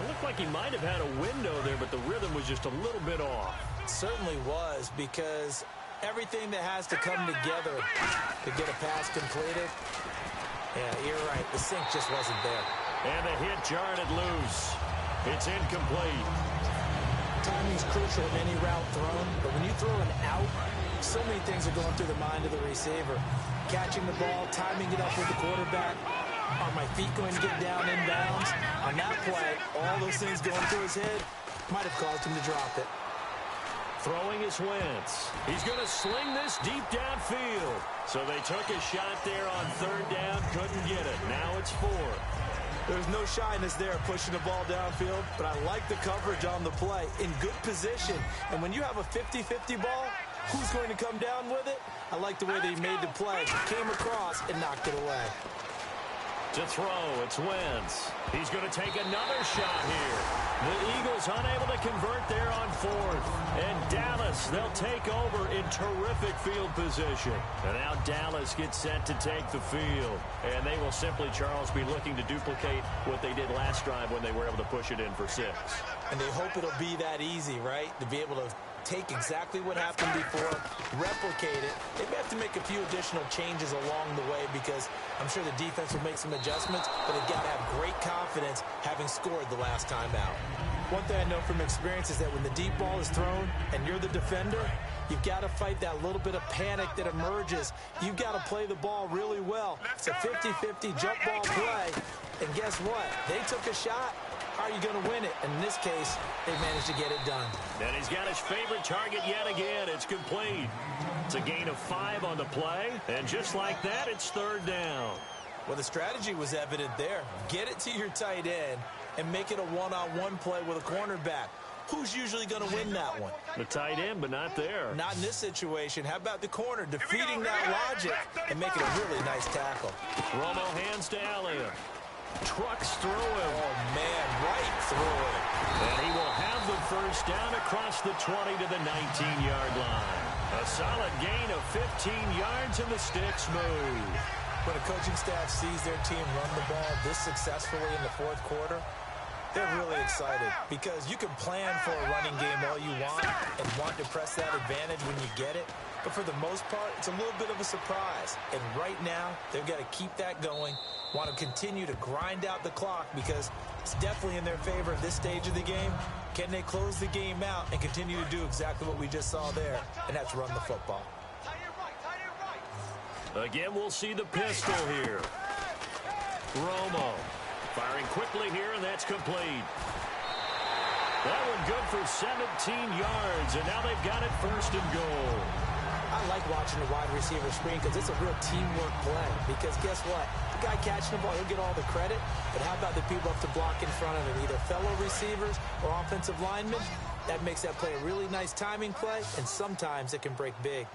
It looked like he might have had a window there, but the rhythm was just a little bit off. It certainly was, because everything that has to come together to get a pass completed, yeah, you're right. The sink just wasn't there. And the hit jarred it loose. It's incomplete. Timing's crucial in any route thrown, but when you throw an out, so many things are going through the mind of the receiver. Catching the ball, timing it up with the quarterback. Are my feet going to get down inbounds? On that play, all those things going through his head might have caused him to drop it. Throwing is Wentz. He's going to sling this deep downfield. So they took a shot there on third down, couldn't get it. Now it's 4. There's no shyness there pushing the ball downfield, but I like the coverage on the play. In good position. And when you have a 50-50 ball, who's going to come down with it? I like the way that he made the play. Came across and knocked it away. To throw, it's Wentz. He's going to take another shot here. The Eagles unable to convert there on fourth. And Dallas, they'll take over in terrific field position. And now Dallas gets set to take the field. And they will simply, Charles, be looking to duplicate what they did last drive when they were able to push it in for 6. And they hope it'll be that easy, right? To be able to take exactly what happened before, replicate it. They may have to make a few additional changes along the way because I'm sure the defense will make some adjustments, but they've got to have great confidence having scored the last time out. One thing I know from experience is that when the deep ball is thrown and you're the defender, you've got to fight that little bit of panic that emerges. You've got to play the ball really well. It's a 50-50 jump ball play, and guess what? They took a shot. How are you going to win it? And in this case, they managed to get it done. And he's got his favorite target yet again. It's complete. It's a gain of 5 on the play. And just like that, it's third down. Well, the strategy was evident there. Get it to your tight end and make it a one-on-one play with a cornerback. Who's usually going to win that one? The tight end, but not there. Not in this situation. How about the corner defeating that logic and making a really nice tackle? Romo hands to Elliott. Trucks through him. Oh, man, right through him. And he will have the first down across the 20 to the 19-yard line. A solid gain of 15 yards and the sticks move. When a coaching staff sees their team run the ball this successfully in the fourth quarter, they're really excited because you can plan for a running game all you want and want to press that advantage when you get it. But for the most part, it's a little bit of a surprise. And right now, they've got to keep that going, want to continue to grind out the clock because it's definitely in their favor at this stage of the game. Can they close the game out and continue to do exactly what we just saw there, and that's run the football? Again, we'll see the pistol here. Romo firing quickly here, and that's complete. That one good for 17 yards, and now they've got it first and goal. I like watching the wide receiver screen because it's a real teamwork play. Because guess what? The guy catching the ball, he'll get all the credit. But how about the people up to block in front of him, either fellow receivers or offensive linemen? That makes that play a really nice timing play, and sometimes it can break big.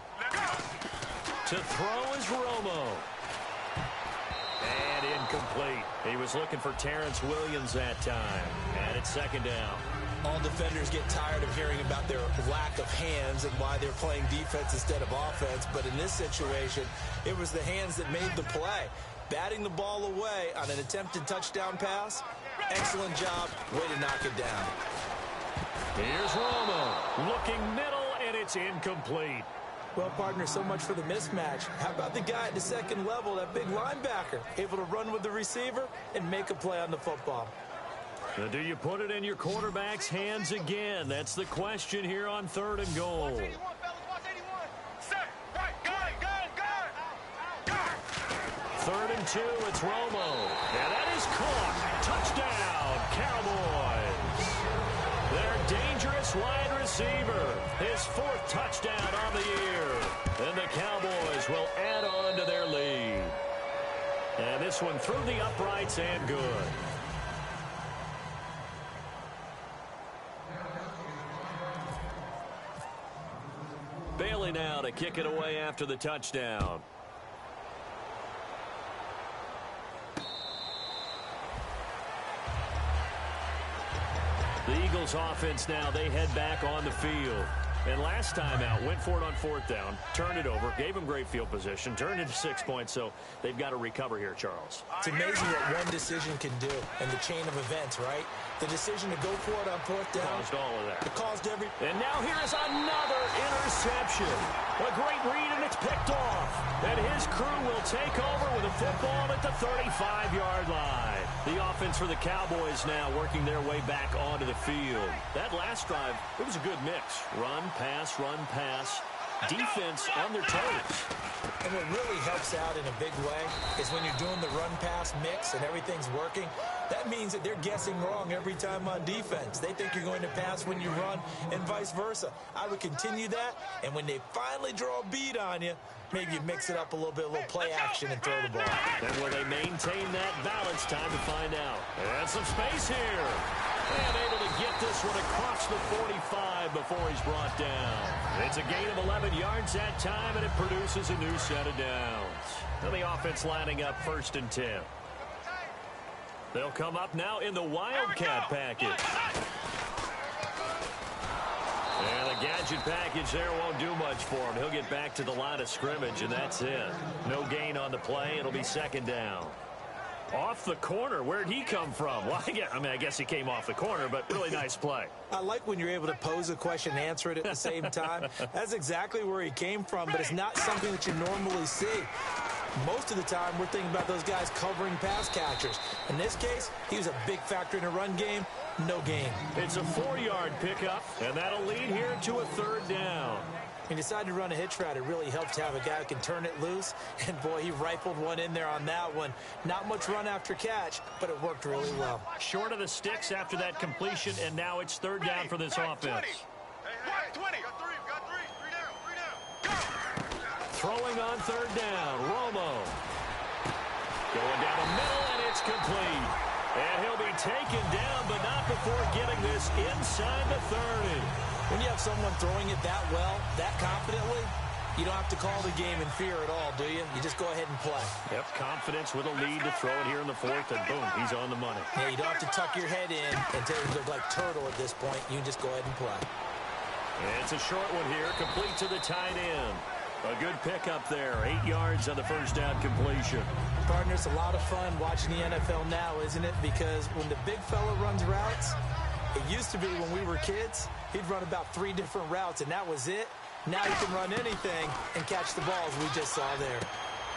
To throw is Romo. And incomplete. He was looking for Terrence Williams that time. And it's second down. All defenders get tired of hearing about their lack of hands and why they're playing defense instead of offense. But in this situation, it was the hands that made the play. Batting the ball away on an attempted touchdown pass, excellent job. Way to knock it down. Here's Romo looking middle, and it's incomplete. Well, partner, so much for the mismatch. How about the guy at the second level, that big linebacker, able to run with the receiver and make a play on the football? Now, do you put it in your quarterback's hands again? That's the question here on 3rd and goal. 3rd and 2, it's Romo. And that is caught. Touchdown, Cowboys. Their dangerous wide receiver. His 4th touchdown on the year. And the Cowboys will add on to their lead. And this one through the uprights and good. Bailey now to kick it away after the touchdown. The Eagles offense now, they head back on the field. And last time out, went for it on 4th down, turned it over, gave them great field position, turned it to 6 points, so they've got to recover here, Charles. It's amazing what one decision can do in the chain of events, right? The decision to go for it on 4th down. Caused all of that. It caused every... And now here is another interception. A great read, and it's picked off. And his crew will take over with a football at the 35-yard line. The offense for the Cowboys now working their way back onto the field. That last drive, it was a good mix. Run, pass, defense on their toes. And what really helps out in a big way is when you're doing the run-pass mix and everything's working, that means that they're guessing wrong every time on defense. They think you're going to pass when you run and vice versa. I would continue that, and when they finally draw a beat on you, maybe you mix it up a little bit, a little play action and throw the ball. And will they maintain that balance? Time to find out. And some space here. And able to get this one across the 45 before he's brought down. It's a gain of 11 yards that time, and it produces a new set of downs. And the offense lining up 1st and 10. They'll come up now in the Wildcat package. And the gadget package there won't do much for him. He'll get back to the line of scrimmage, and that's it. No gain on the play. It'll be 2nd down. Off the corner. Where'd he come from? Well, I guess he came off the corner, but really nice play. I like when you're able to pose a question and answer it at the same time. That's exactly where he came from, but it's not something that you normally see. Most of the time, we're thinking about those guys covering pass catchers. In this case, he was a big factor in the run game. No gain. It's a 4-yard pickup, and that'll lead here to a 3rd down. He decided to run a hitch route. It really helps to have a guy who can turn it loose. And, boy, he rifled one in there on that one. Not much run after catch, but it worked really well. Short of the sticks after that completion, and now it's 3rd down for this offense. 20. Got three down. Go! Throwing on 3rd down, Romo. Going down the middle, and it's complete. And he'll be taken down, but not before getting this inside the 30. When you have someone throwing it that well, that confidently, you don't have to call the game in fear at all, do you? You just go ahead and play. Yep, confidence with a lead to throw it here in the 4th, and boom, he's on the money. Yeah, you don't have to tuck your head in and look like turtle at this point. You can just go ahead and play. And it's a short one here, complete to the tight end. A good pickup there, 8 yards on the 1st down completion. Partner, it's a lot of fun watching the NFL now, isn't it? Because when the big fella runs routes, it used to be when we were kids, he'd run about 3 different routes, and that was it. Now he can run anything and catch the balls we just saw there.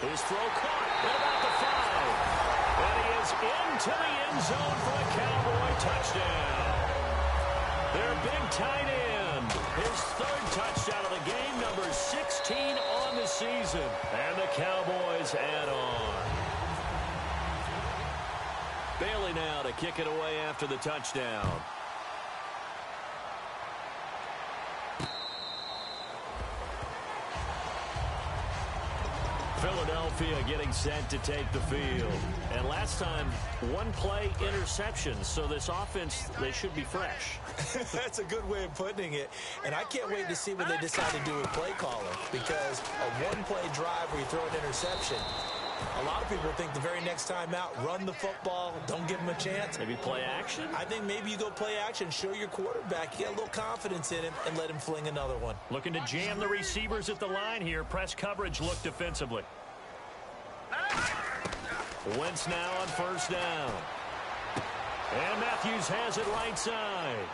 His throw caught at about the 5. And he is into the end zone for a Cowboy touchdown. Their big tight end. His 3rd touchdown of the game, number 16 on the season. And the Cowboys add on. Bailey now to kick it away after the touchdown. Philadelphia getting set to take the field. And last time, 1 play interception. So this offense, they should be fresh. That's a good way of putting it. And I can't wait to see what they decide to do with play caller. Because a 1-play drive where you throw an interception, A lot of people think the very next time out, run the football, don't give him a chance. Maybe play action? I think maybe you go play action, show your quarterback, you get a little confidence in him, and let him fling another one. Looking to jam the receivers at the line here. Press coverage look defensively. Wentz now on first down. And Matthews has it right side.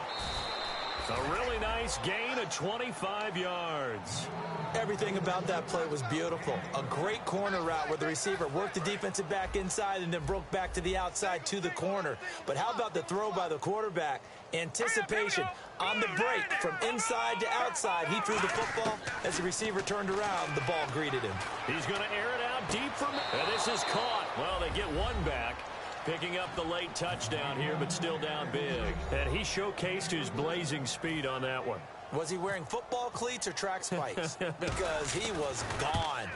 A really nice gain of 25 yards. Everything about that play was beautiful. A great corner route where the receiver worked the defensive back inside and then broke back to the outside to the corner. But how about the throw by the quarterback? Anticipation on the break from inside to outside. He threw the football. As the receiver turned around, the ball greeted him. He's going to air it out deep from... And this is caught. Well, they get one back. Picking up the late touchdown here, but still down big. And he showcased his blazing speed on that one. Was he wearing football cleats or track spikes? Because he was gone.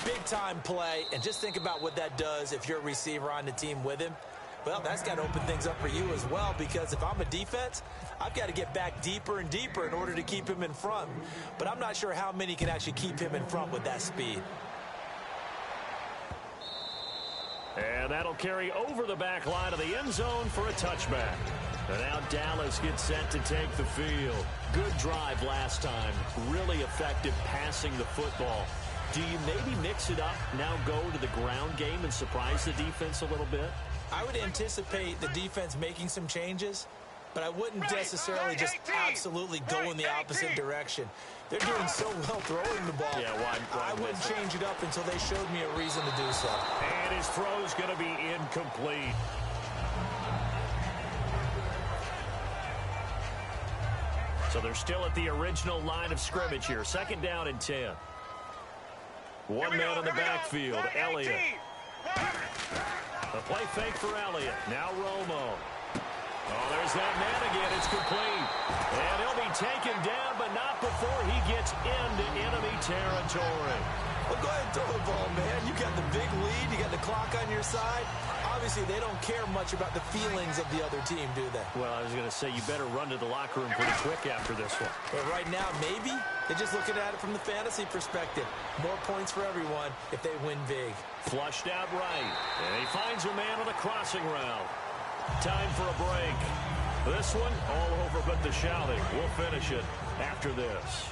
Big-time play, and just think about what that does if you're a receiver on the team with him. Well, that's got to open things up for you as well, because if I'm a defense, I've got to get back deeper and deeper in order to keep him in front. But I'm not sure how many can actually keep him in front with that speed. And that'll carry over the back line of the end zone for a touchback. And now Dallas gets set to take the field. Good drive last time. Really effective passing the football. Do you maybe mix it up, now go to the ground game and surprise the defense a little bit? I would anticipate the defense making some changes, but I wouldn't necessarily just absolutely go in the opposite direction. They're doing so well throwing the ball. Yeah, why I wouldn't change it up until they showed me a reason to do so. And his throw's going to be incomplete. So they're still at the original line of scrimmage here. Second down and 10. One man in the backfield, Elliott. The play fake for Elliott. Now Romo. Oh, there's that man again. It's complete. And he'll be taken down, but not before he gets into enemy territory. Well, go ahead and throw the ball, man. You got the big lead. You got the clock on your side. Obviously, they don't care much about the feelings of the other team, do they? Well, I was going to say, you better run to the locker room pretty quick after this one. But right now, maybe they're just looking at it from the fantasy perspective. More points for everyone if they win big. Flushed out right. And he finds a man on the crossing route. Time for a break. This one, all over but the shouting. We'll finish it after this.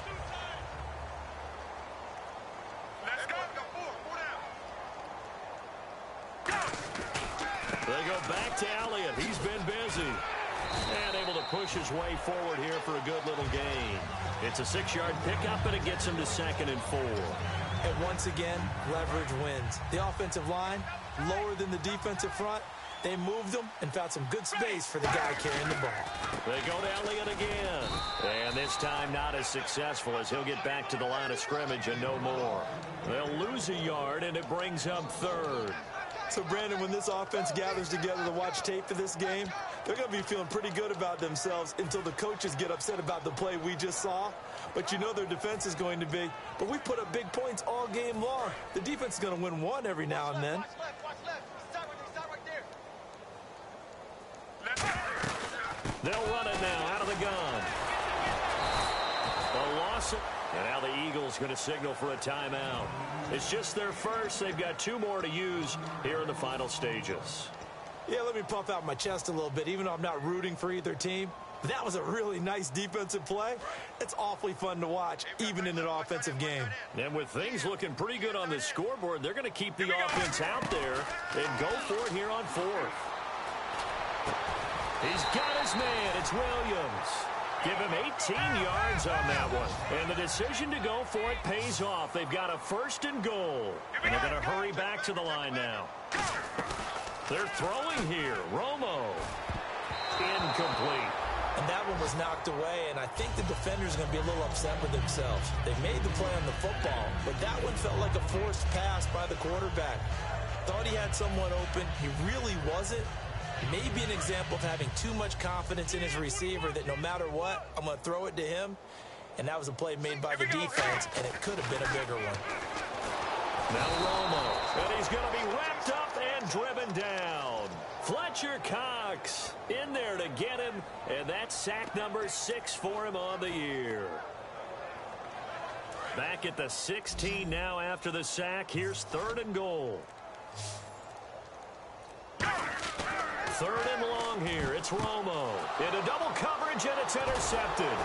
Let's go. They go back to Elliott. He's been busy. And able to push his way forward here for a good little gain. It's a 6-yard pickup, and it gets him to 2nd and 4. And once again, leverage wins. The offensive line, lower than the defensive front. They moved them and found some good space for the guy carrying the ball. They go to Elliott again. And this time not as successful as he'll get back to the line of scrimmage and no more. They'll lose a yard, and it brings up 3rd. So, Brandon, when this offense gathers together to watch tape for this game, they're going to be feeling pretty good about themselves until the coaches get upset about the play we just saw. But you know their defense is going to be. But we put up big points all game long. The defense is going to win one every now and then. They'll run it now out of the gun. A loss. And now the Eagles going to signal for a timeout. It's just their first. They've got 2 more to use here in the final stages. Yeah, let me puff out my chest a little bit, even though I'm not rooting for either team. That was a really nice defensive play. It's awfully fun to watch, even in an offensive game. And with things looking pretty good on the scoreboard, they're going to keep the offense out there and go for it here on 4th. He's got his man. It's Williams. Give him 18 yards on that one. And the decision to go for it pays off. They've got a 1st and goal. And they're going to hurry back to the line now. They're throwing here. Romo. Incomplete. And that one was knocked away, and I think the defenders are going to be a little upset with themselves. They made the play on the football, but that one felt like a forced pass by the quarterback. Thought he had someone open. He really wasn't. Maybe an example of having too much confidence in his receiver that no matter what, I'm going to throw it to him. And that was a play made by the defense, and it could have been a bigger one. Now Romo, and he's going to be wrapped up and driven down. Fletcher Cox in there to get him, and that's sack number 6 for him on the year. Back at the 16 now after the sack. Here's 3rd and goal. Third and long here. It's Romo. Into double coverage, and it's intercepted.